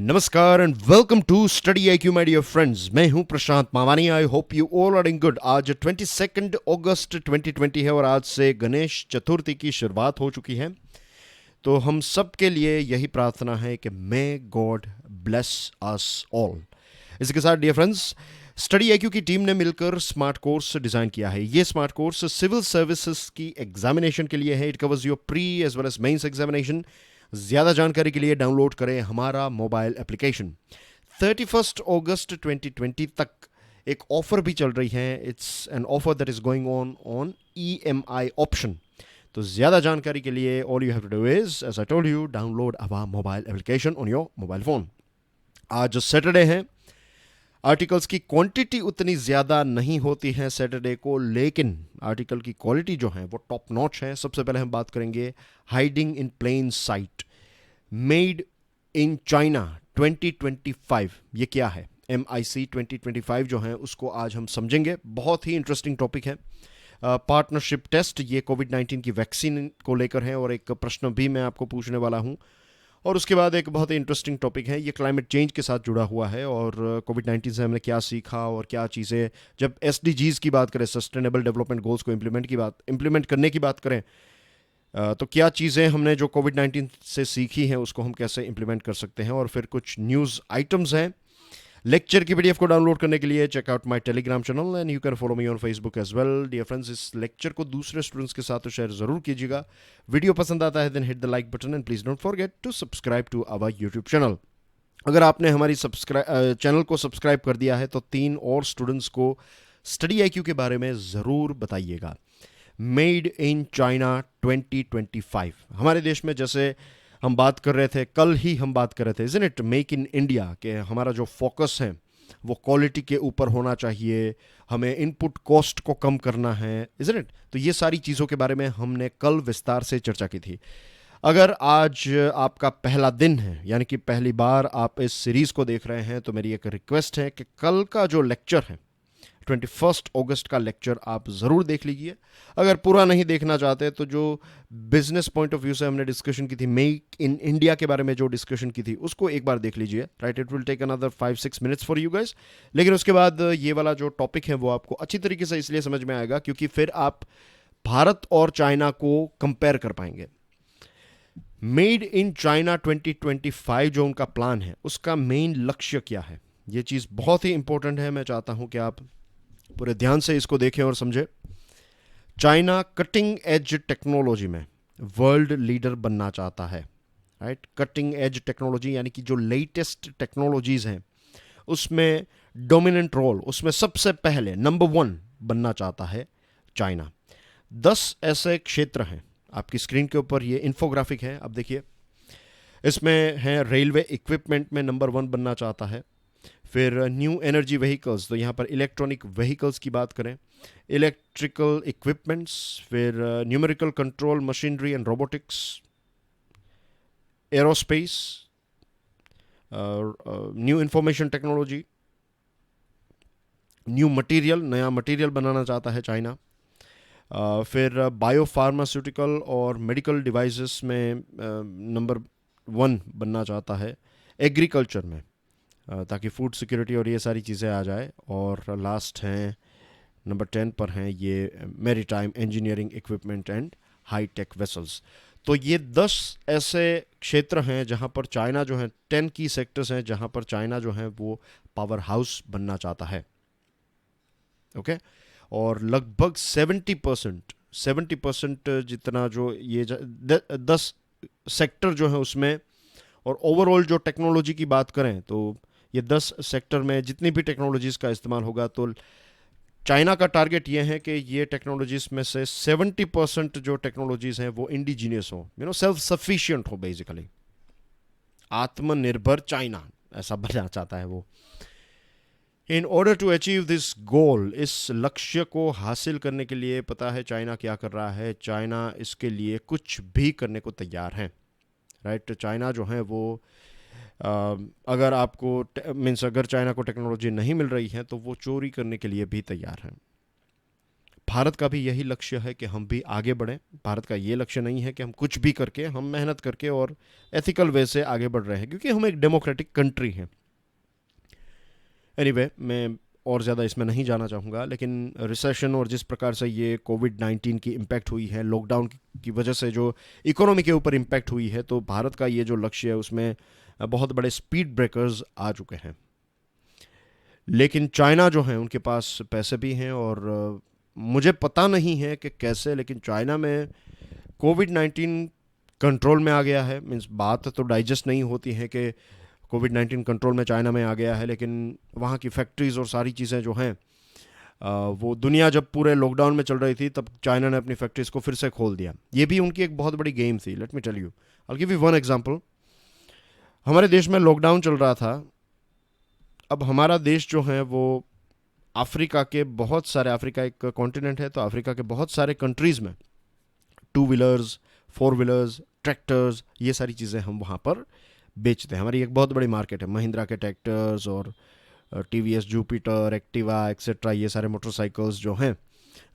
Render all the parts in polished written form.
नमस्कार and welcome to study IQ my dear friends. मैं हूं Prashant Mawani. I hope you all are in good. आज 22 अगस्त 2020 है और आज से गणेश चतुर्थी की शुरुआत हो चुकी है। तो हम सब के लिए यही प्रार्थना है कि may God bless us all. इसके साथ डियर फ्रेंड्स, स्टडी आईक्यू की टीम ने मिलकर स्मार्ट कोर्स डिज़ाइन किया है। ये स्मार्ट कोर्स सिविल सर्विसेज की एग्जामिनेशन के लिए है। It covers your pre as well as mains examination. ज़्यादा जानकारी के लिए डाउनलोड करें हमारा मोबाइल एप्लीकेशन। 31 अगस्त 2020 तक एक ऑफर भी चल रही है। It's an offer that is going on EMI option. तो ज़्यादा जानकारी के लिए all you have to do is, as I told you, download our mobile application on your mobile phone. आज सैटरडे है। आर्टिकल्स की क्वांटिटी उतनी ज़्यादा नहीं होती है सैटरडे को, लेकिन आर्टिकल की क्वालिटी जो है वो टॉप नॉच है। सबसे पहले हम बात करेंगे hiding in plain sight, made in China 2025। ये क्या है? MIC 2025 जो है उसको आज हम समझेंगे। बहुत ही इंटरेस्टिंग टॉपिक है। पार्टनरशिप टेस्ट, ये कोविड-19 की वैक्सीन को लेकर है और एक प्रश्न भी मैं आपको पूछने वाला हूँ। और उसके बाद एक बहुत ही इंटरेस्टिंग टॉपिक है, ये क्लाइमेट चेंज के साथ जुड़ा हुआ है और कोविड-19 से हमने क्या सीखा और क्या चीज़ें, जब SDGs की बात करें, सस्टेनेबल डेवलपमेंट गोल्स को इम्प्लीमेंट करने की बात करें, तो क्या चीज़ें हमने जो कोविड-19 से सीखी हैं उसको हम कैसे इम्प्लीमेंट कर सकते हैं। और फिर कुछ न्यूज़ आइटम्स हैं। लेक्चर की PDF को डाउनलोड करने के लिए check out my Telegram channel and you can follow me on Facebook as well. Dear friends, इस लेक्चर को दूसरे स्टूडेंट्स के साथ तो शेयर जरूर कीजिएगा। वीडियो पसंद आता है then hit the like button and please don't forget to subscribe to our YouTube channel. अगर आपने हमारी चैनल को सब्सक्राइब कर दिया है तो 3 और स्टूडेंट्स को स्टडी आईक्यू के बारे में ज़रूर बताइएगा। मेड इन चाइना 2025, हमारे देश में जैसे हम बात कर रहे थे, कल ही हम बात कर रहे थे, isn't it, make in India, के हमारा जो फोकस है वो क्वालिटी के ऊपर होना चाहिए, हमें इनपुट कॉस्ट को कम करना है, इज़न्ट इट। तो ये सारी चीज़ों के बारे में हमने कल विस्तार से चर्चा की थी। अगर आज आपका पहला दिन है, यानी कि पहली बार आप इस सीरीज़ को देख रहे हैं, तो मेरी एक रिक्वेस्ट है कि कल का जो लेक्चर है 21 अगस्त का लेक्चर आप ज़रूर देख लीजिए। अगर पूरा नहीं देखना चाहते तो जो बिजनेस पॉइंट ऑफ व्यू से हमने डिस्कशन की थी, मेक इन इंडिया के बारे में जो डिस्कशन की थी, उसको एक बार देख लीजिए। Right, it will take another 5-6 minutes for you guys. लेकिन उसके बाद ये वाला जो टॉपिक है वो आपको अच्छी तरीके से इसलिए समझ में आएगा क्योंकि फिर आप भारत और चाइना को कंपेयर कर पाएंगे। मेड इन चाइना 2025 जो उनका प्लान है, उसका मेन लक्ष्य क्या है, ये चीज़ बहुत ही इंपॉर्टेंट है। मैं चाहता हूं कि आप पूरे ध्यान से इसको देखें और समझें। चाइना कटिंग एज टेक्नोलॉजी में वर्ल्ड लीडर बनना चाहता है। राइट, कटिंग एज टेक्नोलॉजी यानी कि जो लेटेस्ट टेक्नोलॉजीज हैं उसमें डोमिनेंट रोल, उसमें सबसे पहले नंबर 1 बनना चाहता है चाइना। 10 ऐसे क्षेत्र हैं, आपकी स्क्रीन के ऊपर ये इन्फोग्राफिक है, अब देखिए। इसमें है रेलवे इक्विपमेंट में नंबर 1 बनना चाहता है। फिर न्यू एनर्जी व्हीकल्स, तो यहाँ पर इलेक्ट्रॉनिक व्हीकल्स की बात करें, इलेक्ट्रिकल इक्विपमेंट्स, फिर numerical control machinery and robotics, aerospace, new information technology, new material, नया मटेरियल बनाना चाहता है चाइना। फिर बायो फार्मास्यूटिकल और मेडिकल डिवाइसेस में नंबर 1 बनना चाहता है। एग्रीकल्चर में, ताकि फूड सिक्योरिटी और ये सारी चीज़ें आ जाए। और लास्ट हैं नंबर 10 पर हैं ये maritime engineering equipment and high tech vessels. तो ये 10 ऐसे क्षेत्र हैं जहाँ पर चाइना जो है, 10 की सेक्टर्स हैं जहाँ पर चाइना जो है वो पावर हाउस बनना चाहता है। ओके, और लगभग 70% जितना जो ये 10 सेक्टर जो है उसमें, और ओवरऑल जो टेक्नोलॉजी की बात करें तो ये 10 सेक्टर में जितनी भी टेक्नोलॉजीज़ का इस्तेमाल होगा, तो चाइना का टारगेट ये है कि ये टेक्नोलॉजीज़ में से 70% जो टेक्नोलॉजीज़ हैं वो इंडिजीनियस हो, सेल्फ सफिशिएंट हो, बेसिकली आत्मनिर्भर चाइना, ऐसा बनना चाहता है वो। In order to achieve this goal, इस लक्ष्य को हासिल करने के लिए पता है चाइना क्या कर रहा है? चाइना इसके लिए कुछ भी करने को तैयार है। राइट, चाइना जो है वो अगर आपको मीन्स अगर चाइना को टेक्नोलॉजी नहीं मिल रही है तो वो चोरी करने के लिए भी तैयार है। भारत का भी यही लक्ष्य है कि हम भी आगे बढ़ें। भारत का ये लक्ष्य नहीं है कि हम कुछ भी करके, हम मेहनत करके और एथिकल वे से आगे बढ़ रहे हैं, क्योंकि हम एक डेमोक्रेटिक कंट्री हैं। एनीवे, मैं और ज़्यादा इसमें नहीं जाना चाहूँगा, लेकिन रिसेशन और जिस प्रकार से ये कोविड-19 की इम्पैक्ट हुई है, लॉकडाउन की वजह से जो इकोनॉमी के ऊपर इम्पैक्ट हुई है, तो भारत का ये जो लक्ष्य है उसमें बहुत बड़े स्पीड ब्रेकर्स आ चुके हैं। लेकिन चाइना जो है उनके पास पैसे भी हैं, और मुझे पता नहीं है कि कैसे, लेकिन चाइना में कोविड-19 कंट्रोल में आ गया है। मीन्स बात तो डाइजेस्ट नहीं होती है कि कोविड-19 कंट्रोल में चाइना में आ गया है, लेकिन वहाँ की फैक्ट्रीज़ और सारी चीज़ें जो हैं, वो दुनिया जब पूरे लॉकडाउन में चल रही थी तब चाइना ने अपनी फैक्ट्रीज़ को फिर से खोल दिया। ये भी उनकी एक बहुत बड़ी गेम थी। Let me tell you, I give you one example. हमारे देश में लॉकडाउन चल रहा था। अब हमारा देश जो है वो अफ्रीका के बहुत सारे, अफ्रीका एक कॉन्टिनेंट है, तो अफ्रीका के बहुत सारे कंट्रीज़ में two wheelers, four wheelers, tractors, ये सारी चीज़ें हम वहाँ पर बेचते हैं। हमारी एक बहुत बड़ी मार्केट है। महिंद्रा के ट्रैक्टर्स और टीवीएस जुपिटर, एक्टिवा एक्सेट्रा, ये सारे मोटरसाइकिल्स जो हैं,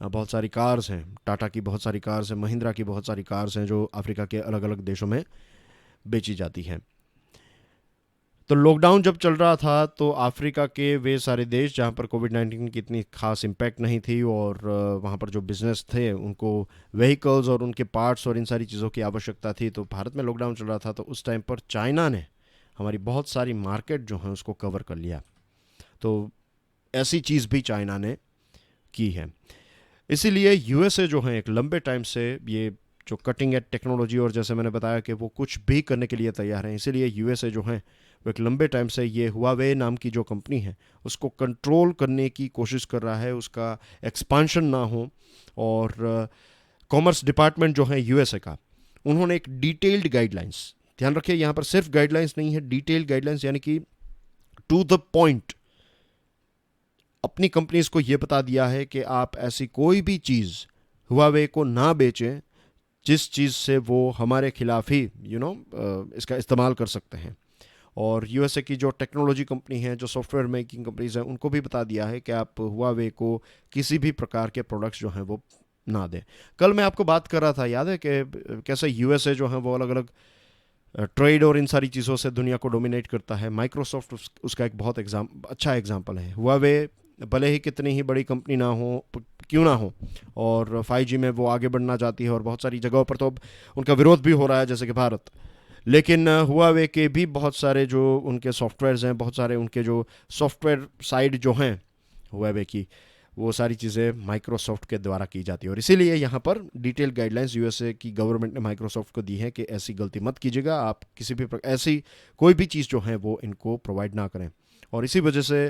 बहुत सारी कार्स हैं, टाटा की बहुत सारी कार्स हैं, महिंद्रा की बहुत सारी कार्स हैं, जो अफ्रीका के अलग अलग देशों में बेची जाती हैं। तो लॉकडाउन जब चल रहा था तो अफ्रीका के वे सारे देश जहाँ पर कोविड-19 की इतनी खास इम्पैक्ट नहीं थी, और वहाँ पर जो बिजनेस थे उनको व्हीकल्स और उनके पार्ट्स और इन सारी चीज़ों की आवश्यकता थी, तो भारत में लॉकडाउन चल रहा था, तो उस टाइम पर चाइना ने हमारी बहुत सारी मार्केट जो है उसको कवर कर लिया। तो ऐसी चीज़ भी चाइना ने की है। इसीलिए यूएसए जो है एक लंबे टाइम से ये जो कटिंग एज टेक्नोलॉजी, और जैसे मैंने बताया कि वो कुछ भी करने के लिए तैयार हैं, इसीलिए यूएसए जो है वो एक लंबे टाइम से ये हुआवे नाम की जो कंपनी है उसको कंट्रोल करने की कोशिश कर रहा है, उसका एक्सपांशन ना हो। और कॉमर्स डिपार्टमेंट जो है यूएसए का, उन्होंने एक डिटेल्ड गाइडलाइंस, ध्यान रखिए यहाँ पर सिर्फ गाइडलाइंस नहीं है, डिटेल्ड गाइडलाइंस, यानी कि टू द पॉइंट अपनी कंपनीज को यह बता दिया है कि आप ऐसी कोई भी चीज़ हुआवे को ना बेचें जिस चीज़ से वो हमारे खिलाफ ही इसका इस्तेमाल कर सकते हैं। और यूएसए की जो टेक्नोलॉजी कंपनी है, जो सॉफ्टवेयर मेकिंग कंपनीज हैं, उनको भी बता दिया है कि आप हुआवे को किसी भी प्रकार के प्रोडक्ट्स जो हैं वो ना दें। कल मैं आपको बात कर रहा था, याद है कि कैसे यूएसए जो है वो अलग अलग ट्रेड और इन सारी चीज़ों से दुनिया को डोमिनेट करता है। माइक्रोसॉफ्ट उसका एक बहुत अच्छा एग्जाम्पल है। हुआवे भले ही कितनी ही बड़ी कंपनी ना हो, क्यों ना हो, और 5G में वो आगे बढ़ना चाहती है, और बहुत सारी जगहों पर तो अब उनका विरोध भी हो रहा है, जैसे कि भारत। लेकिन हुआवे के भी बहुत सारे जो उनके सॉफ्टवेयर्स हैं, बहुत सारे उनके जो सॉफ्टवेयर साइड जो हैं हुआवे की, वो सारी चीज़ें माइक्रोसॉफ्ट के द्वारा की जाती है। और इसीलिए यहाँ पर डिटेल गाइडलाइंस यूएसए की गवर्नमेंट ने माइक्रोसॉफ्ट को दी है कि ऐसी गलती मत कीजिएगा, आप किसी भी ऐसी कोई भी चीज़ जो है वो इनको प्रोवाइड ना करें। और इसी वजह से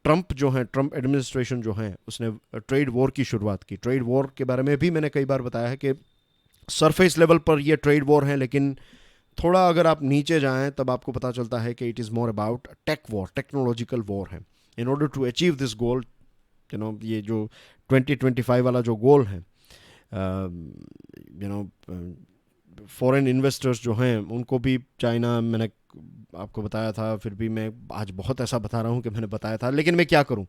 ट्रंप जो है, ट्रंप एडमिनिस्ट्रेशन जो है, उसने ट्रेड वॉर की शुरुआत की। ट्रेड वॉर के बारे में भी मैंने कई बार बताया है कि सरफेस लेवल पर ये ट्रेड वॉर है, लेकिन थोड़ा अगर आप नीचे जाएं तब आपको पता चलता है कि it is more about tech war, technological war है। In order to achieve this goal, ये जो 2025 वाला जो गोल है, फॉरेन इन्वेस्टर्स जो हैं उनको भी चाइना, मैंने आपको बताया था, फिर भी मैं आज बहुत ऐसा बता रहा हूँ कि मैंने बताया था, लेकिन मैं क्या करूँ,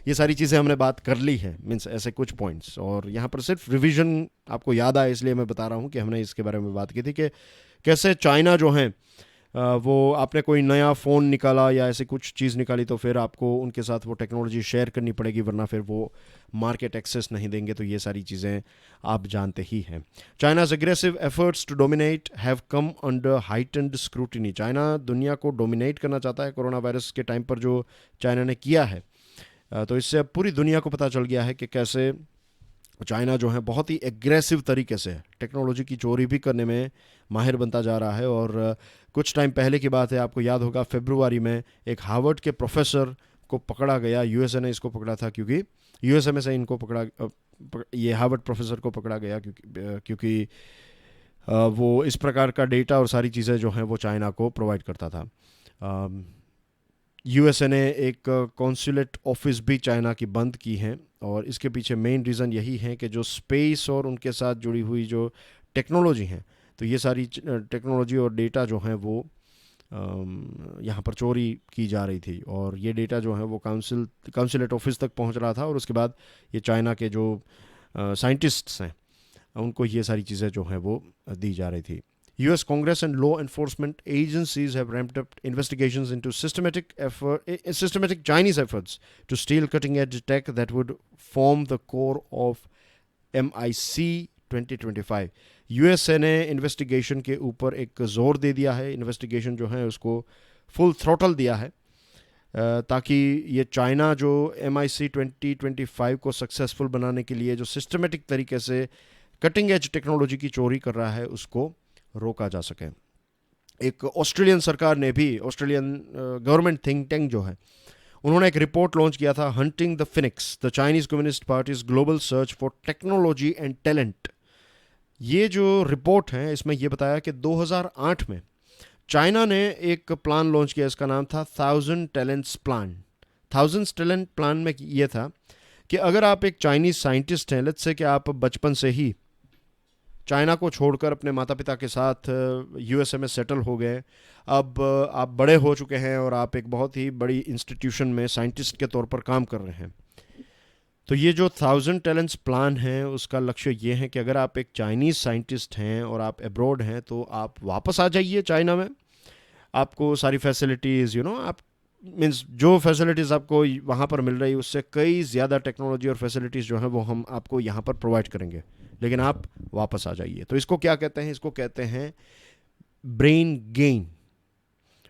ये सारी चीज़ें हमने बात कर ली है, मीन्स ऐसे कुछ पॉइंट्स। और यहाँ पर सिर्फ रिवीजन आपको याद आए इसलिए मैं बता रहा हूँ कि हमने इसके बारे में बात की थी कि कैसे चाइना जो है वो आपने कोई नया फ़ोन निकाला या ऐसी कुछ चीज़ निकाली तो फिर आपको उनके साथ वो टेक्नोलॉजी शेयर करनी पड़ेगी, वरना फिर वो मार्केट एक्सेस नहीं देंगे। तो ये सारी चीज़ें आप जानते ही हैं। China's aggressive efforts to dominate have come under heightened scrutiny. China दुनिया को डोमिनेट करना चाहता है। कोरोना वायरस के टाइम पर जो चाइना ने किया है, तो इससे अब पूरी दुनिया को पता चल गया है कि कैसे चाइना जो है बहुत ही एग्रेसिव तरीके से टेक्नोलॉजी की चोरी भी करने में माहिर बनता जा रहा है। और कुछ टाइम पहले की बात है, आपको याद होगा, फरवरी में एक हार्वर्ड के प्रोफेसर को पकड़ा गया। यूएसए ने इसको पकड़ा था, क्योंकि यूएसए में से इनको ये हार्वर्ड प्रोफेसर को पकड़ा गया क्योंकि वो इस प्रकार का डेटा और सारी चीज़ें जो हैं वो चाइना को प्रोवाइड करता था। यूएसए ने एक कॉन्सुलेट ऑफिस भी चाइना की बंद की हैं, और इसके पीछे मेन रीज़न यही है कि जो स्पेस और उनके साथ जुड़ी हुई जो टेक्नोलॉजी हैं, तो ये सारी टेक्नोलॉजी और डेटा जो हैं वो यहाँ पर चोरी की जा रही थी। और ये डेटा जो है वो काउंसिलेट ऑफिस तक पहुँच रहा था, और उसके बाद ये चाइना के जो साइंटिस्ट्स हैं उनको ये सारी चीज़ें जो हैं वो दी जा रही थी. US Congress and law enforcement agencies have ramped up investigations into systematic Chinese efforts to steal cutting-edge tech that would form the core of MIC 2025. USA ने इन्वेस्टिगेशन के ऊपर एक जोर दे दिया है. इन्वेस्टिगेशन जो है उसको फुल थ्रोटल दिया है ताकि ये चाइना जो MIC 2025 को सक्सेसफुल बनाने के लिए जो सिस्टमेटिक तरीके से कटिंग एज टेक्नोलॉजी की चोरी कर रहा है उसको रोका जा सके. एक ऑस्ट्रेलियन सरकार ने भी, ऑस्ट्रेलियन गवर्नमेंट थिंक टैंक जो है, उन्होंने एक रिपोर्ट लॉन्च किया था, hunting the Phoenix, the Chinese communist parties global search for technology and talent. ये जो रिपोर्ट है इसमें यह बताया कि 2008 में चाइना ने एक प्लान लॉन्च किया, इसका नाम था 1000 टैलेंट्स प्लान. 1000 टैलेंट प्लान में ये था कि अगर आप एक चाइनीज साइंटिस्ट हैं, लेट्स से कि आप बचपन से ही चाइना को छोड़कर अपने माता पिता के साथ USA में सेटल हो गए, अब आप बड़े हो चुके हैं और आप एक बहुत ही बड़ी इंस्टीट्यूशन में साइंटिस्ट के तौर पर काम कर रहे हैं, तो ये जो 1000 टैलेंट्स प्लान है उसका लक्ष्य ये है कि अगर आप एक चाइनीज़ साइंटिस्ट हैं और आप अब्रॉड हैं तो आप वापस आ जाइए चाइना में. आपको सारी फैसिलिटीज़ आप मीन्स जो फैसिलिटीज़ आपको वहाँ पर मिल रही है उससे कई ज़्यादा टेक्नोलॉजी और फैसिलिटीज़ जो हैं वो हम आपको यहाँ पर प्रोवाइड करेंगे, लेकिन आप वापस आ जाइए. तो इसको क्या कहते हैं? इसको कहते हैं ब्रेन गेन.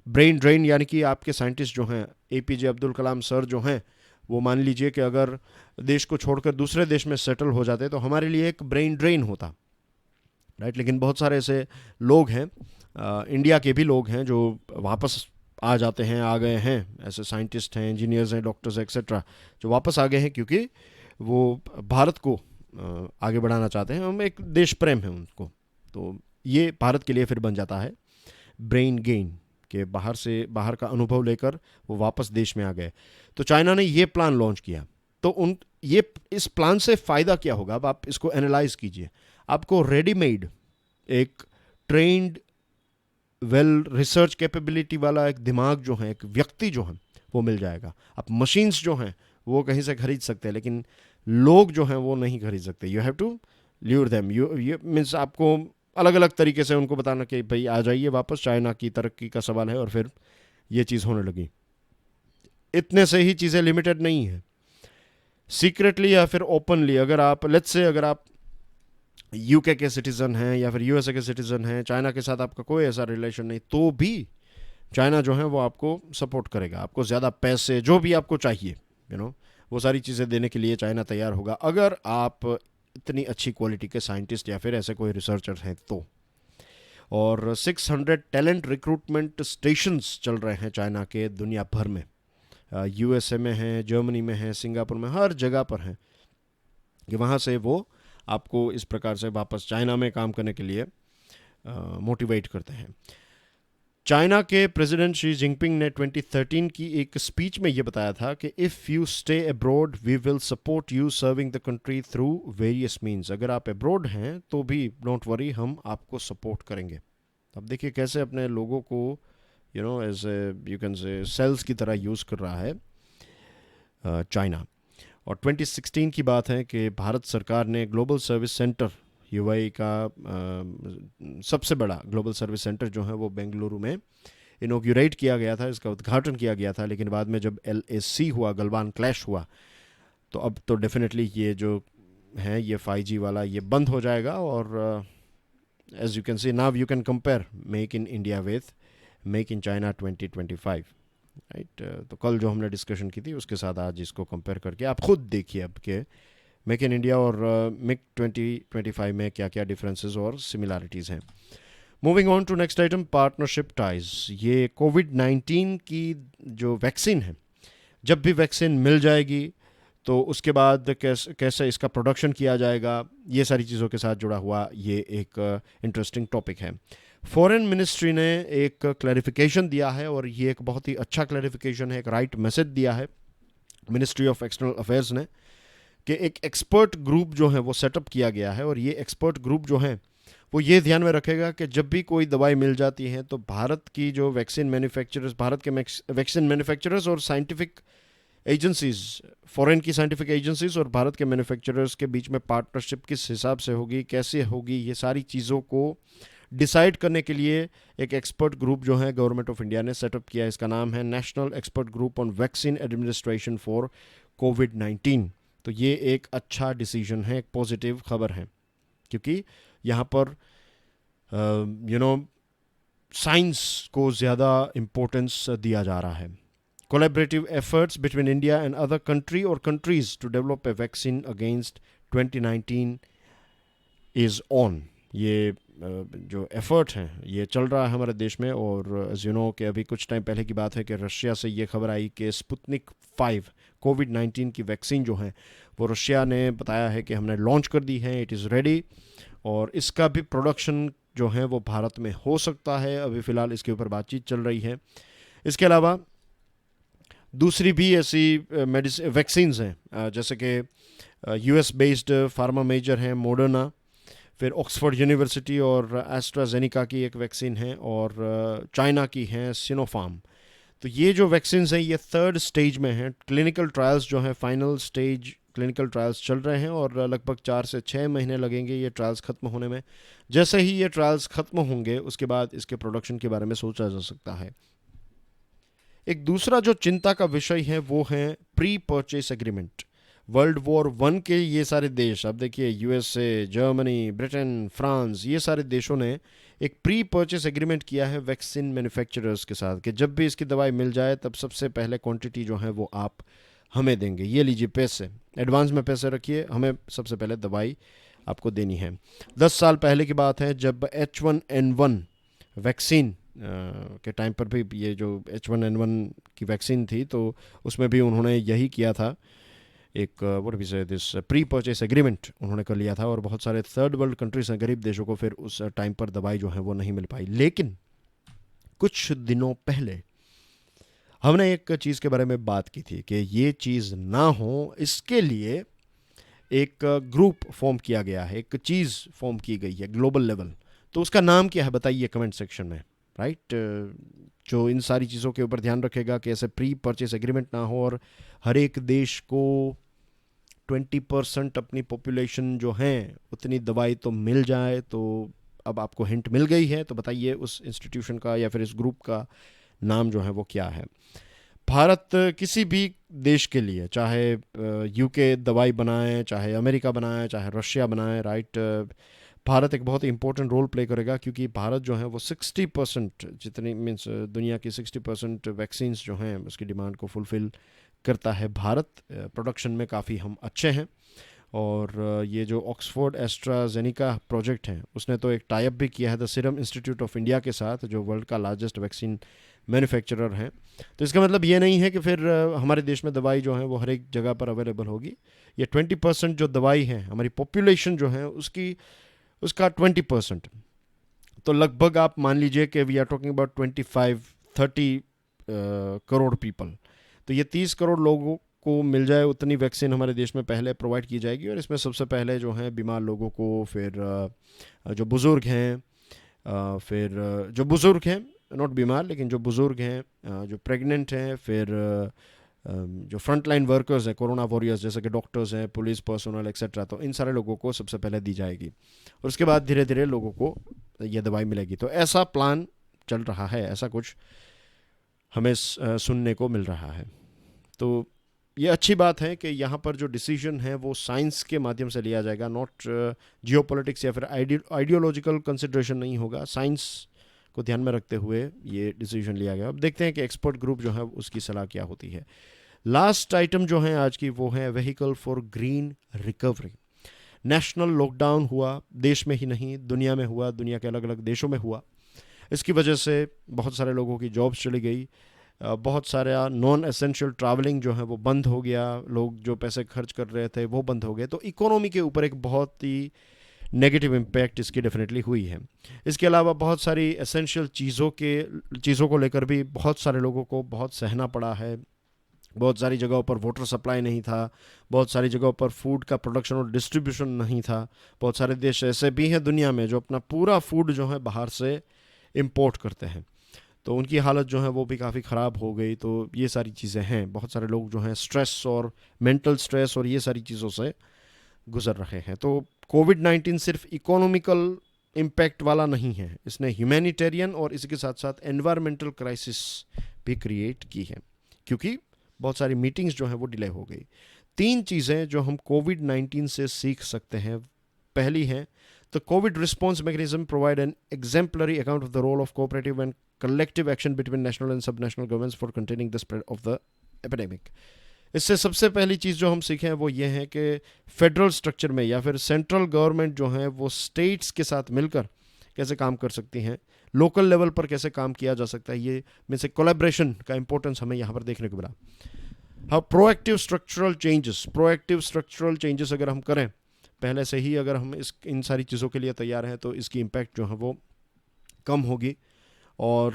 ब्रेन ड्रेन यानी कि आपके साइंटिस्ट जो हैं, APJ अब्दुल कलाम सर जो हैं, वो मान लीजिए कि अगर देश को छोड़कर दूसरे देश में सेटल हो जाते तो हमारे लिए एक ब्रेन ड्रेन होता, राइट. लेकिन बहुत सारे ऐसे लोग हैं, इंडिया के भी लोग हैं जो वापस आ जाते हैं, आ गए हैं, ऐसे साइंटिस्ट हैं, इंजीनियर्स हैं, डॉक्टर्स एक्सेट्रा जो वापस आ गए हैं क्योंकि वो भारत को आगे बढ़ाना चाहते हैं. हम एक देश प्रेम है उनको, तो ये भारत के लिए फिर बन जाता है ब्रेन गेन के बाहर का अनुभव लेकर वो वापस देश में आ गए. तो चाइना ने ये प्लान लॉन्च किया. तो इस प्लान से फ़ायदा क्या होगा? अब आप इसको एनालाइज कीजिए. आपको रेडीमेड एक ट्रेंड वेल रिसर्च कैपेबिलिटी वाला एक दिमाग जो है, एक व्यक्ति जो है वो मिल जाएगा. आप मशीन्स जो हैं वो कहीं से खरीद सकते हैं, लेकिन लोग जो हैं वो नहीं खरीद सकते. You have to lure them. You means आपको अलग अलग तरीके से उनको बताना कि भाई आ जाइए वापस, चाइना की तरक्की का सवाल है, और फिर ये चीज़ होने लगी. इतने से ही चीज़ें लिमिटेड नहीं है. सीक्रेटली या फिर ओपनली अगर आप लेट्स से अगर आप UK के सिटीज़न हैं या फिर USA के सिटीज़न हैं, चाइना के साथ आपका कोई ऐसा रिलेशन नहीं, तो भी चाइना जो है वो आपको सपोर्ट करेगा. आपको ज़्यादा पैसे जो भी आपको चाहिए वो सारी चीज़ें देने के लिए चाइना तैयार होगा, अगर आप इतनी अच्छी क्वालिटी के साइंटिस्ट या फिर ऐसे कोई रिसर्चर हैं तो. और 600 टैलेंट रिक्रूटमेंट स्टेशंस चल रहे हैं चाइना के दुनिया भर में. USA में हैं, जर्मनी में हैं, सिंगापुर में, हर जगह पर हैं कि वहाँ से वो आपको इस प्रकार से वापस चाइना में काम करने के लिए मोटिवेट करते हैं. चाइना के प्रेसिडेंट शी जिनपिंग ने 2013 की एक स्पीच में ये बताया था कि if you stay abroad we will support you serving the country through various means. अगर आप अब्रॉड हैं तो भी डोंट वरी, हम आपको सपोर्ट करेंगे. अब देखिए कैसे अपने लोगों को as you can say sales की तरह यूज़ कर रहा है चाइना. और 2016 की बात है कि भारत सरकार ने ग्लोबल सर्विस सेंटर, UAE का सबसे बड़ा ग्लोबल सर्विस सेंटर जो है वो बेंगलुरु में इनॉग्यूरेट किया गया था, इसका उद्घाटन किया गया था. लेकिन बाद में जब LAC हुआ, गलवान क्लैश हुआ, तो अब तो डेफिनेटली ये जो है ये 5G वाला ये बंद हो जाएगा. और as you can see now you can compare make in India with make in China 2025, right. तो कल जो हमने डिस्कशन की थी उसके साथ आज इसको कंपेयर करके आप खुद देखिए अब के मेक इन इंडिया और मेक 2025 में क्या क्या डिफरेंसेस और सिमिलैरिटीज़ हैं. Moving on to next item, partnership ties. ये कोविड-19 की जो वैक्सीन है, जब भी वैक्सीन मिल जाएगी तो उसके बाद कैसे इसका प्रोडक्शन किया जाएगा, ये सारी चीज़ों के साथ जुड़ा हुआ ये एक इंटरेस्टिंग टॉपिक है. फॉरेन मिनिस्ट्री ने एक क्लैरिफिकेशन दिया है और ये एक बहुत ही अच्छा क्लैरिफिकेशन है, एक राइट मैसेज दिया है मिनिस्ट्री ऑफ एक्सटर्नल अफेयर्स ने कि एक एक्सपर्ट ग्रुप जो है वो सेटअप किया गया है. और ये एक्सपर्ट ग्रुप जो है वो ये ध्यान में रखेगा कि जब भी कोई दवाई मिल जाती है तो भारत की जो वैक्सीन मैन्युफैक्चरर्स, भारत के वैक्सीन मैन्युफैक्चरर्स और साइंटिफिक एजेंसीज, फॉरेन की साइंटिफिक एजेंसीज और भारत के मैन्युफैक्चरर्स के बीच में पार्टनरशिप किस हिसाब से होगी, कैसे होगी, ये सारी चीज़ों को डिसाइड करने के लिए एक एक्सपर्ट ग्रुप जो है गवर्नमेंट ऑफ इंडिया ने सेटअप किया। इसका नाम है national expert group on vaccine administration for कोविड-19। तो ये एक अच्छा डिसीजन है, एक पॉजिटिव खबर है, क्योंकि यहाँ पर साइंस को ज़्यादा इम्पोर्टेंस दिया जा रहा है। Collaborative efforts between India and other country और countries to develop a vaccine against 2019 is on. ये जो एफर्ट हैं ये चल रहा है हमारे देश में। और एज यू नो कि अभी कुछ टाइम पहले की बात है कि रशिया से ये खबर आई कि स्पुतनिक 5 कोविड-19 की वैक्सीन जो है वो रशिया ने बताया है कि हमने लॉन्च कर दी है, इट इज़ रेडी, और इसका भी प्रोडक्शन जो है वो भारत में हो सकता है। अभी फ़िलहाल इसके ऊपर बातचीत चल रही है। इसके अलावा दूसरी भी ऐसी वैक्सीन्स हैं, जैसे कि यूएस बेस्ड फार्मा मेजर हैं मॉडर्ना, फिर ऑक्सफोर्ड यूनिवर्सिटी और एस्ट्राजेनिका की एक वैक्सीन है, और चाइना की हैं सिनोफार्म। तो ये जो वैक्सीन्स हैं ये 3rd स्टेज में हैं। क्लिनिकल ट्रायल्स जो हैं फाइनल स्टेज क्लिनिकल ट्रायल्स चल रहे हैं, और लगभग 4 से 6 महीने लगेंगे ये ट्रायल्स ख़त्म होने में। जैसे ही ये ट्रायल्स ख़त्म होंगे उसके बाद इसके प्रोडक्शन के बारे में सोचा जा सकता है। एक दूसरा जो चिंता का विषय है वो है pre purchase agreement. World war 1 के ये सारे देश, अब देखिए यूएसए, जर्मनी, ब्रिटेन, फ्रांस, ये सारे देशों ने एक प्री परचेस एग्रीमेंट किया है वैक्सीन मैन्युफैक्चरर्स के साथ कि जब भी इसकी दवाई मिल जाए तब सबसे पहले क्वांटिटी जो है वो आप हमें देंगे, ये लीजिए पैसे, एडवांस में पैसे रखिए, हमें सबसे पहले दवाई आपको देनी है। 10 साल पहले की बात है जब H1N1 वैक्सीन के टाइम पर भी ये जो H1N1 की वैक्सीन थी तो उसमें भी उन्होंने यही किया था, एक व्हाट वी से दिस प्री परचेस एग्रीमेंट उन्होंने कर लिया था, और बहुत सारे 3rd वर्ल्ड कंट्रीज हैं, गरीब देशों को फिर उस टाइम पर दवाई जो है वो नहीं मिल पाई। लेकिन कुछ दिनों पहले हमने एक चीज़ के बारे में बात की थी कि ये चीज़ ना हो, इसके लिए एक ग्रुप फॉर्म किया गया है, एक चीज़ फॉर्म की गई है ग्लोबल लेवल। तो उसका नाम क्या है बताइए कमेंट सेक्शन में, राइट? जो इन सारी चीज़ों के ऊपर ध्यान रखेगा कि ऐसे प्री परचेस एग्रीमेंट ना हो और हर एक देश को 20% अपनी पॉपुलेशन जो है उतनी दवाई तो मिल जाए। तो अब आपको हिंट मिल गई है, तो बताइए उस इंस्टीट्यूशन का या फिर इस ग्रुप का नाम जो है वो क्या है। भारत किसी भी देश के लिए, चाहे यूके दवाई बनाए, चाहे अमेरिका बनाए, चाहे रशिया बनाए, राइट, भारत एक बहुत इंपॉर्टेंट रोल प्ले करेगा, क्योंकि भारत जो है वो 60% जितनी मीन्स दुनिया की 60% वैक्सीन्स जो हैं उसकी डिमांड को फुलफ़िल करता है। भारत प्रोडक्शन में काफ़ी हम अच्छे हैं, और ये जो ऑक्सफोर्ड एस्ट्राजेनिका प्रोजेक्ट है उसने तो एक टाई अप भी किया है the serum institute of India के साथ, जो वर्ल्ड का लार्जेस्ट वैक्सीन मैन्युफैक्चरर हैं। तो इसका मतलब ये नहीं है कि फिर हमारे देश में दवाई जो है वो हर एक जगह पर अवेलेबल होगी। ये 20% जो दवाई है हमारी पॉपुलेशन जो है उसका 20%, तो लगभग आप मान लीजिए कि we are talking about 25-30 crore people. तो ये 30 करोड़ लोगों को मिल जाए उतनी वैक्सीन हमारे देश में पहले प्रोवाइड की जाएगी, और इसमें सबसे पहले जो है बीमार लोगों को, फिर जो बुज़ुर्ग हैं, फिर जो बुज़ुर्ग हैं नॉट बीमार लेकिन जो बुज़ुर्ग हैं, जो प्रेग्नेंट हैं, फिर जो फ्रंट लाइन वर्कर्स हैं, कोरोना वॉरियर्स जैसे कि डॉक्टर्स हैं, पुलिस पर्सनल एक्सेट्रा, तो इन सारे लोगों को सबसे पहले दी जाएगी, और उसके बाद धीरे धीरे लोगों को यह दवाई मिलेगी। तो ऐसा प्लान चल रहा है, ऐसा कुछ हमें सुनने को मिल रहा है। तो ये अच्छी बात है कि यहाँ पर जो डिसीजन है वो साइंस के माध्यम से लिया जाएगा, नॉट जियोपॉलिटिक्स या फिर आइडियोलॉजिकल कंसिडरेशन नहीं होगा, साइंस को ध्यान में रखते हुए ये डिसीजन लिया गया। अब देखते हैं कि एक्सपर्ट ग्रुप जो है उसकी सलाह क्या होती है। लास्ट आइटम जो है आज की वो है vehicle for green recovery. National lockdown हुआ, देश में ही नहीं दुनिया में हुआ, दुनिया के अलग अलग देशों में हुआ। इसकी वजह से बहुत सारे लोगों की जॉब्स चली गई, बहुत सारा नॉन एसेंशियल ट्रैवलिंग जो है वो बंद हो गया, लोग जो पैसे खर्च कर रहे थे वो बंद हो गए। तो इकोनॉमी के ऊपर एक बहुत ही नेगेटिव इम्पैक्ट इसकी डेफिनेटली हुई है। इसके अलावा बहुत सारी एसेंशियल चीज़ों को लेकर भी बहुत सारे लोगों को बहुत सहना पड़ा है। बहुत सारी जगहों पर वाटर सप्लाई नहीं था, बहुत सारी जगहों पर फूड का प्रोडक्शन और डिस्ट्रीब्यूशन नहीं था। बहुत सारे देश ऐसे भी हैं दुनिया में जो अपना पूरा फूड जो है बाहर से इंपोर्ट करते हैं। तो उनकी हालत जो है वो भी काफ़ी ख़राब हो गई। तो ये सारी चीज़ें हैं, बहुत सारे लोग जो हैं स्ट्रेस और मेंटल स्ट्रेस और ये सारी चीज़ों से गुजर रहे हैं। तो कोविड-19 सिर्फ इकोनॉमिकल इम्पैक्ट वाला नहीं है, इसने ह्यूमैनिटेरियन और इसके साथ साथ एनवायरमेंटल क्राइसिस भी क्रिएट की है, क्योंकि बहुत सारी मीटिंग्स जो हैं वो डिले हो गई। 3 चीज़ें जो हम कोविड-19 से सीख सकते हैं। पहली है, the covid response mechanism provide an exemplary account of the role of cooperative and collective action between national and sub national governments for containing the spread of the epidemic. इससे सबसे पहली चीज़ जो हम सीखें वो ये है कि फेडरल स्ट्रक्चर में या फिर सेंट्रल गवर्नमेंट जो है वो स्टेट्स के साथ मिलकर कैसे काम कर सकती हैं, लोकल लेवल पर कैसे काम किया जा सकता है, ये में से कोलैबोरेशन का इंपॉर्टेंस हमें यहाँ पर देखने को मिला। हाँ, प्रोएक्टिव स्ट्रक्चरल चेंजेस अगर हम करें पहले से ही, अगर हम इन सारी चीज़ों के लिए तैयार हैं तो इसकी इम्पैक्ट जो है वो कम होगी। और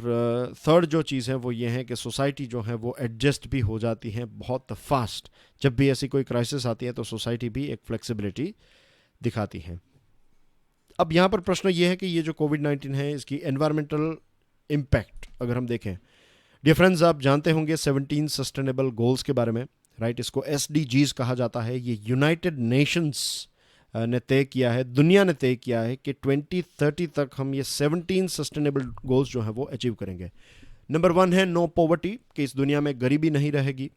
थर्ड जो चीज़ है वो ये है कि सोसाइटी जो है वो एडजस्ट भी हो जाती है बहुत फास्ट। जब भी ऐसी कोई क्राइसिस आती है तो सोसाइटी भी एक फ्लेक्सिबिलिटी दिखाती है। अब यहाँ पर प्रश्न ये है कि ये जो कोविड-19 है इसकी एनवायरमेंटल इम्पैक्ट अगर हम देखें, डियर फ्रेंड्स, आप जानते होंगे 17 सस्टेनेबल गोल्स के बारे में, राइट? इसको SDGs कहा जाता है। ये यूनाइटेड नेशंस ने तय किया है, दुनिया ने तय किया है कि 2030 तक हम ये 17 सस्टेनेबल गोल्स जो हैं वो अचीव करेंगे। नंबर 1 है नो पॉवर्टी, कि इस दुनिया में गरीबी नहीं रहेगी।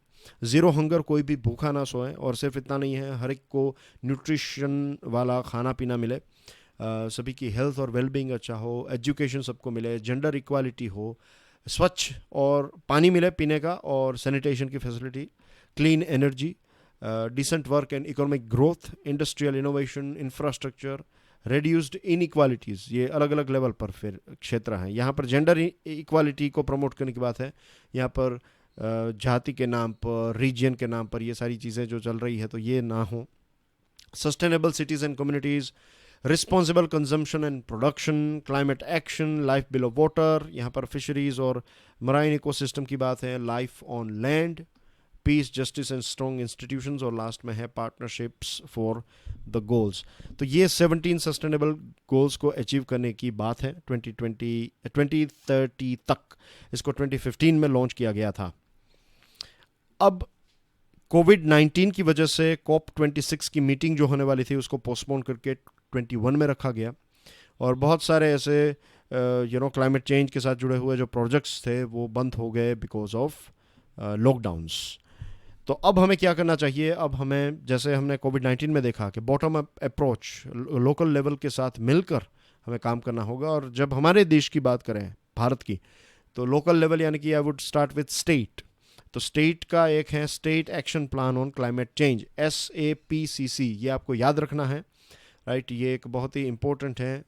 0 हंगर, कोई भी भूखा ना सोए। और सिर्फ इतना नहीं है, हर एक को न्यूट्रिशन वाला खाना पीना मिले, सभी की हेल्थ और वेलबींग अच्छा हो, एजुकेशन सबको मिले, जेंडर इक्वालिटी हो, स्वच्छ और पानी मिले पीने का और सैनिटेशन की facility, clean energy, decent work and economic growth, industrial innovation, infrastructure, reduced inequalities. ये अलग अलग लेवल पर फिर क्षेत्र हैं। यहाँ पर जेंडर इक्वालिटी को प्रमोट करने की बात है, यहाँ पर जाति के नाम पर, रीजन के नाम पर ये सारी चीज़ें जो चल रही है तो ये ना हो। Sustainable cities and communities, responsible consumption and production, climate action, life below water, यहाँ पर फिशरीज और मराइन इकोसिस्टम की बात है, life on land, peace, justice and strong institutions, और लास्ट में है पार्टनरशिप्स फॉर द गोल्स। तो ये 17 सस्टेनेबल गोल्स को अचीव करने की बात है 2030 तक। इसको 2015 में लॉन्च किया गया था। अब कोविड-19 की वजह से COP26 की मीटिंग जो होने वाली थी उसको पोस्टपोन करके 21 में रखा गया, और बहुत सारे ऐसे क्लाइमेट चेंज के साथ जुड़े हुए जो प्रोजेक्ट्स थे वो बंद हो गए बिकॉज ऑफ लॉकडाउन्स। तो अब हमें क्या करना चाहिए? अब हमें, जैसे हमने कोविड-19 में देखा कि bottom up approach, local level के साथ मिलकर हमें काम करना होगा। और जब हमारे देश की बात करें, भारत की, तो लोकल लेवल यानी कि I would start with state. तो स्टेट का एक है state action plan on climate change, SAPCC, ये आपको याद रखना है, राइट? ये एक बहुत ही इम्पोर्टेंट है,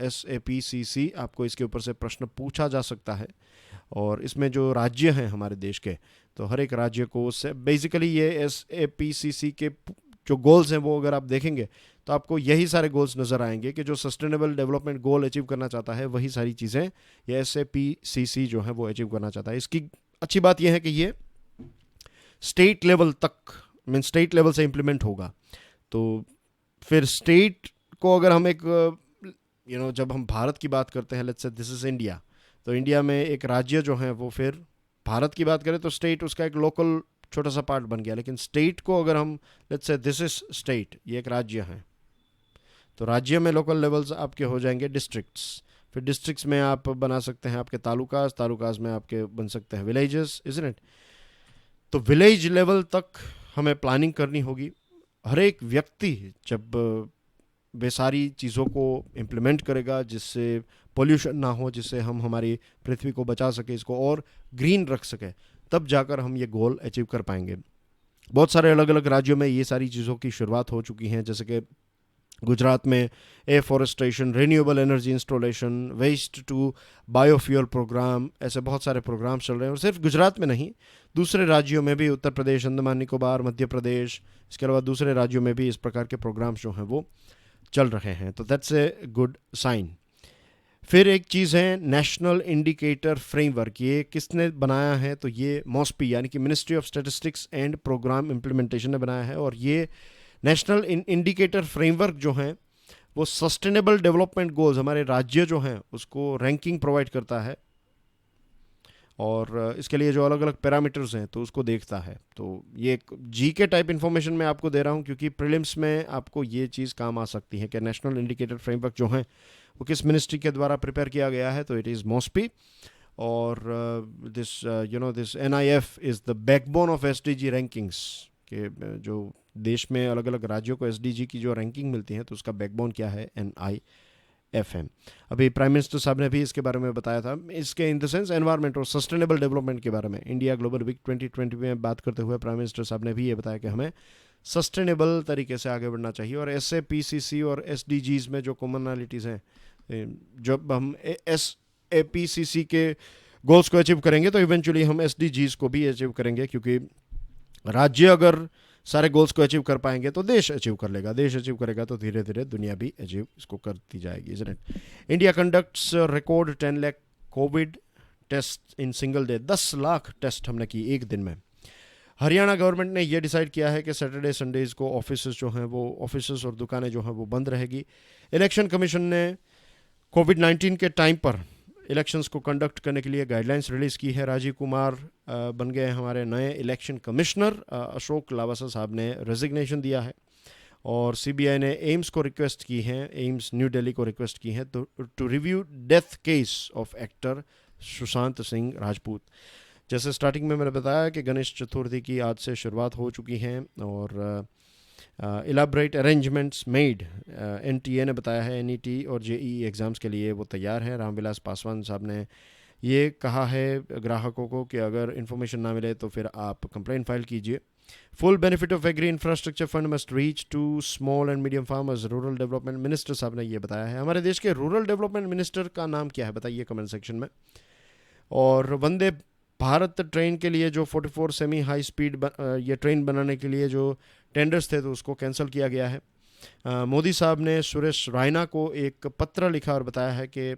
SAPCC। आपको इसके ऊपर से प्रश्न पूछा जा सकता है। और इसमें जो राज्य हैं हमारे देश के, तो हर एक राज्य को बेसिकली ये SAPCC के जो गोल्स हैं वो अगर आप देखेंगे तो आपको यही सारे गोल्स नज़र आएंगे कि जो सस्टेनेबल डेवलपमेंट गोल अचीव करना चाहता है वही सारी चीज़ें ये SAPCC जो है वो अचीव करना चाहता है। इसकी अच्छी बात यह है कि ये स्टेट लेवल तक, स्टेट लेवल से इम्प्लीमेंट होगा। तो फिर स्टेट को अगर हम एक जब हम भारत की बात करते हैं, let's say this is India, तो इंडिया में एक राज्य जो है वो, फिर भारत की बात करें तो स्टेट उसका एक लोकल छोटा सा पार्ट बन गया। लेकिन स्टेट को अगर हम, let's say this is state, ये एक राज्य है, तो राज्य में लोकल लेवल्स आपके हो जाएंगे डिस्ट्रिक्ट्स। फिर डिस्ट्रिक्ट्स में आप बना सकते हैं आपके तालुकाज में आपके बन सकते हैं विलेजेस, इज़न्ट इट? तो विलेज लेवल तक हमें प्लानिंग करनी होगी। हर एक व्यक्ति जब वे सारी चीज़ों को इम्प्लीमेंट करेगा जिससे पोल्यूशन ना हो, जिससे हम हमारी पृथ्वी को बचा सके, इसको और ग्रीन रख सके, तब जाकर हम ये गोल अचीव कर पाएंगे। बहुत सारे अलग अलग राज्यों में ये सारी चीज़ों की शुरुआत हो चुकी हैं, जैसे कि गुजरात में afforestation, renewable energy installation, waste to biofuel programme, ऐसे बहुत सारे प्रोग्राम चल रहे हैं। और सिर्फ गुजरात में नहीं, दूसरे राज्यों में भी, उत्तर प्रदेश, अंडमान निकोबार, मध्य प्रदेश, इसके अलावा दूसरे राज्यों में भी इस प्रकार के प्रोग्राम्स जो हैं वो चल रहे हैं। तो दैट्स ए गुड साइन। फिर एक चीज़ है नेशनल इंडिकेटर फ्रेमवर्क। ये किसने बनाया है? तो ये MOSPI यानी कि ministry of statistics and programme implementation ने बनाया है। और ये नेशनल इंडिकेटर फ्रेमवर्क जो है वो सस्टेनेबल डेवलपमेंट गोल्स, हमारे राज्य जो हैं उसको रैंकिंग प्रोवाइड करता है और इसके लिए जो अलग अलग पैरामीटर्स हैं तो उसको देखता है। तो ये एक जी के टाइप इन्फॉर्मेशन मैं आपको दे रहा हूँ क्योंकि प्रीलिम्स में आपको ये चीज़ काम आ सकती है कि नेशनल इंडिकेटर फ्रेमवर्क जो है वो किस मिनिस्ट्री के द्वारा प्रिपेयर किया गया है। तो इट इज़ मॉस्पी, और this NIF is the backbone of SDG rankings के जो देश में अलग अलग राज्यों को SDG की जो रैंकिंग मिलती है तो उसका बैकबोन क्या है, NIFM। अभी प्राइम मिनिस्टर साहब ने भी इसके बारे में बताया था, इसके इन द सेंस एनवायरनमेंट और सस्टेनेबल डेवलपमेंट के बारे में। इंडिया ग्लोबल वीक 2020 में बात करते हुए प्राइम मिनिस्टर साहब ने भी ये बताया कि हमें सस्टेनेबल तरीके से आगे बढ़ना चाहिए, और SAPCC और SDGs में जो कॉमनलिटीज़ हैं, जब हम SAPCC के गोल्स को अचीव करेंगे तो इवेंचुअली हम SDGs को भी अचीव करेंगे, क्योंकि राज्य अगर सारे गोल्स को अचीव कर पाएंगे तो देश अचीव कर लेगा, देश अचीव करेगा तो धीरे धीरे दुनिया भी अचीव इसको करती जाएगी, isn't it. India conducts record 10 lakh COVID test in single day. 10 lakh test हमने की एक दिन में। हरियाणा गवर्नमेंट ने यह डिसाइड किया है कि सैटरडे संडेज को ऑफिस जो हैं वो ऑफिस और दुकानें जो हैं वो बंद रहेगी। इलेक्शन कमीशन ने कोविड-19 के टाइम पर इलेक्शंस को कंडक्ट करने के लिए गाइडलाइंस रिलीज़ की है। राजीव कुमार बन गए हमारे नए इलेक्शन कमिश्नर। अशोक लावासा साहब ने रेजिग्नेशन दिया है, और CBI ने एम्स को रिक्वेस्ट की है, एम्स न्यू दिल्ली को रिक्वेस्ट की है to review death case of actor Sushant Singh Rajput. जैसे स्टार्टिंग में मैंने बताया कि गणेश चतुर्थी की आज से शुरुआत हो चुकी है, और इलाबरेट अरेंजमेंट्स मेड, NTA ने बताया है। NET और JEE एग्ज़ाम्स के लिए वो तैयार हैं। रामविलास पासवान साहब ने ये कहा है ग्राहकों को कि अगर इन्फॉर्मेशन ना मिले तो फिर आप कंप्लेन फाइल कीजिए। Full benefit of agri infrastructure fund must reach to small and medium farmers, rural development minister साहब ने ये बताया है। हमारे देश के रूरल डेवलपमेंट मिनिस्टर का नाम क्या है बताइए कमेंट सेक्शन में। और वंदे भारत ट्रेन के लिए जो 44 सेमी हाई स्पीड ये ट्रेन बनाने के लिए जो टेंडर्स थे तो उसको कैंसिल किया गया है। मोदी साहब ने सुरेश रायना को एक पत्र लिखा और बताया है कि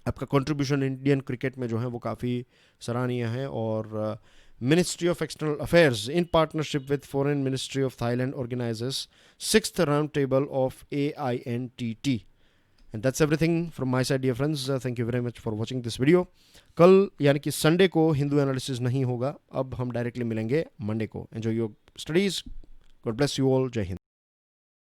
आपका कंट्रीब्यूशन इंडियन क्रिकेट में जो है वो काफ़ी सराहनीय है, और ministry of external affairs in partnership with foreign ministry of Thailand organises 6th round table of AINTT। And that's everything from my side dear friends, thank you very much for watching this video. कल यानी कि Sunday को Hindu analysis नहीं होगा, अब हम directly मिलेंगे Monday को। Enjoy your studies, God bless you all, जय हिंद।